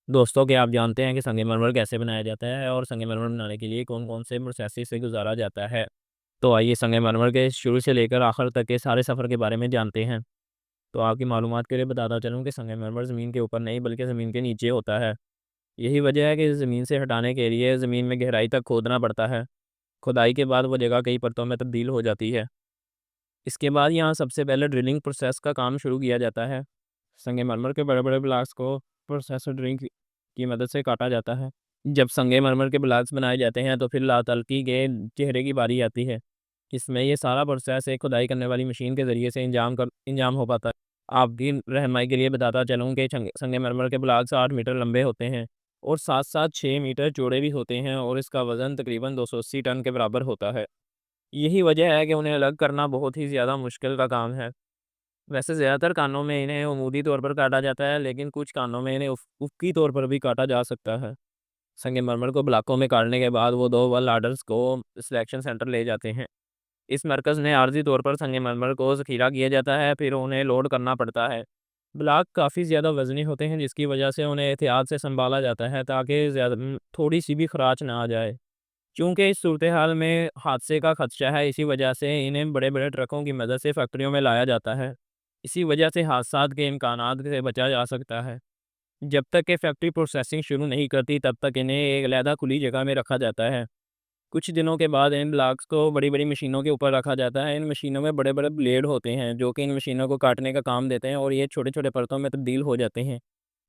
دوستوں کہ آپ جانتے ہیں کہ سنگ مرمر کیسے بنایا جاتا ہے اور سنگ مرمر بنانے کے لیے کون کون سے پروسیس سے گزارا جاتا ہے۔ تو آئیے سنگ مرمر کے شروع سے لے کر آخر تک کے سارے سفر کے بارے میں جانتے ہیں۔ تو آپ کی معلومات کے لیے بتاتا چلوں کہ سنگ مرمر زمین کے اوپر نہیں بلکہ زمین کے نیچے ہوتا ہے۔ یہی وجہ ہے کہ زمین سے ہٹانے کے لیے زمین میں گہرائی تک کھودنا پڑتا ہے۔ کھدائی کے بعد وہ جگہ کئی پرتوں میں تبدیل ہو جاتی ہے۔ اس کے بعد یہاں سب سے پہلے ڈرلنگ پروسیس کا کام شروع کیا جاتا ہے۔ سنگ مرمر کے بڑے بڑے بلاکس کو پروسیسر ڈرلنگ کی مدد سے کاٹا جاتا ہے۔ جب سنگ مرمر کے بلاکس بنائے جاتے ہیں تو پھر لاتلقی کے چہرے کی باری آتی ہے۔ اس میں یہ سارا پروسیس ایک کھدائی کرنے والی مشین کے ذریعے سے انجام ہو پاتا ہے۔ آپ کی رہنمائی کے لیے بتاتا چلوں کہ سنگ مرمر کے بلاکس 8 میٹر لمبے ہوتے ہیں اور ساتھ ساتھ 6 میٹر چوڑے بھی ہوتے ہیں اور اس کا وزن تقریباً 280 ٹن کے برابر ہوتا ہے۔ یہی وجہ ہے کہ انہیں الگ کرنا بہت ہی زیادہ مشکل کا کام ہے۔ ویسے زیادہ تر کانوں میں انہیں عمودی طور پر کاٹا جاتا ہے، لیکن کچھ کانوں میں انہیں افقی طور پر بھی کاٹا جا سکتا ہے۔ سنگ مرمر کو بلاکوں میں کاٹنے کے بعد وہ دو ول آرڈرز کو سلیکشن سینٹر لے جاتے ہیں۔ اس مرکز میں عارضی طور پر سنگ مرمر کو ذخیرہ کیا جاتا ہے، پھر انہیں لوڈ کرنا پڑتا ہے۔ بلاک کافی زیادہ وزنی ہوتے ہیں، جس کی وجہ سے انہیں احتیاط سے سنبھالا جاتا ہے تاکہ تھوڑی سی بھی خراش نہ آ جائے۔ چونکہ اس صورتحال میں حادثے کا خدشہ ہے، اسی وجہ سے انہیں بڑے بڑے ٹرکوں کی مدد سے فیکٹریوں میں لایا جاتا ہے۔ اسی وجہ سے حادثات کے امکانات سے بچا جا سکتا ہے۔ جب تک کہ فیکٹری پروسیسنگ شروع نہیں کرتی تب تک انہیں ایک علیحدہ کھلی جگہ میں رکھا جاتا ہے۔ کچھ دنوں کے بعد ان بلاکس کو بڑی بڑی مشینوں کے اوپر رکھا جاتا ہے۔ ان مشینوں میں بڑے بڑے بلیڈ ہوتے ہیں جو کہ ان مشینوں کو کاٹنے کا کام دیتے ہیں اور یہ چھوٹے چھوٹے پرتوں میں تبدیل ہو جاتے ہیں۔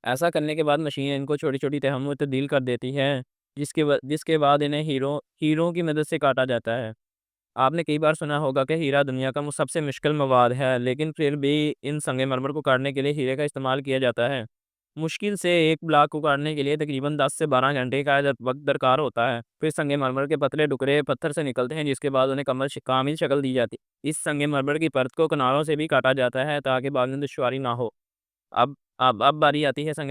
ایسا کرنے کے بعد مشین ان کو چھوٹی چھوٹی تہوں میں تبدیل کر دیتی ہے، جس کے بعد انہیں ہیروں کی مدد سے کاٹا جاتا ہے۔ آپ نے کئی بار سنا ہوگا کہ ہیرا دنیا کا سب سے مشکل مواد ہے، لیکن پھر بھی ان سنگ مرمر کو کاٹنے کے لیے ہیرے کا استعمال کیا جاتا ہے۔ مشکل سے ایک بلاک کو کاٹنے کے لیے تقریباً 10 سے 12 گھنٹے کا وقت درکار ہوتا ہے۔ پھر سنگ مرمر کے پتلے ٹکڑے پتھر سے نکلتے ہیں، جس کے بعد انہیں کامل شکل دی جاتی ہے۔ اس سنگ مرمر کی پرت کو کناروں سے بھی کاٹا جاتا ہے تاکہ بعد میں دشواری نہ ہو۔ اب باری آتی ہے سنگ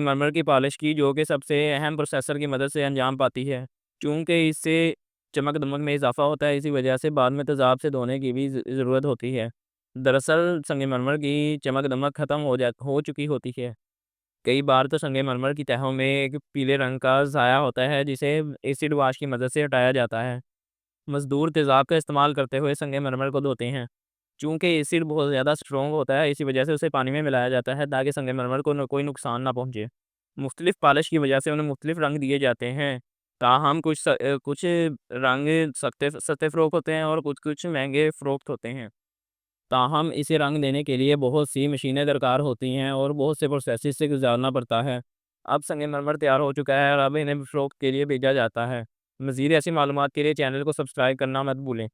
مرمر کی پالش کی، جو کہ سب سے اہم پروسیسر کی مدد سے انجام پاتی ہے۔ چونکہ اس سے چمک دمک میں اضافہ ہوتا ہے، اسی وجہ سے بعد میں تیزاب سے دھونے کی بھی ضرورت ہوتی ہے۔ دراصل سنگ مرمر کی چمک دمک ختم ہو چکی ہوتی ہے۔ کئی بار تو سنگ مرمر کی تہوں میں ایک پیلے رنگ کا سایہ ہوتا ہے جسے ایسڈ واش کی مدد سے ہٹایا جاتا ہے۔ مزدور تیزاب کا استعمال کرتے ہوئے سنگ مرمر کو دھوتے ہیں۔ چونکہ ایسڈ بہت زیادہ سٹرونگ ہوتا ہے، اسی وجہ سے اسے پانی میں ملایا جاتا ہے تاکہ سنگ مرمر کو کوئی نقصان نہ پہنچے۔ مختلف پالش کی وجہ سے انہیں مختلف رنگ دیے جاتے ہیں۔ تاہم کچھ رنگ سستے فروخت ہوتے ہیں اور کچھ مہنگے فروخت ہوتے ہیں۔ تاہم اسے رنگ دینے کے لیے بہت سی مشینیں درکار ہوتی ہیں اور بہت سے پروسیسز سے گزارنا پڑتا ہے۔ اب سنگ مرمر تیار ہو چکا ہے اور اب انہیں فروخت کے لیے بھیجا جاتا ہے۔ مزید ایسی معلومات کے لیے چینل کو سبسکرائب کرنا مت بھولیں۔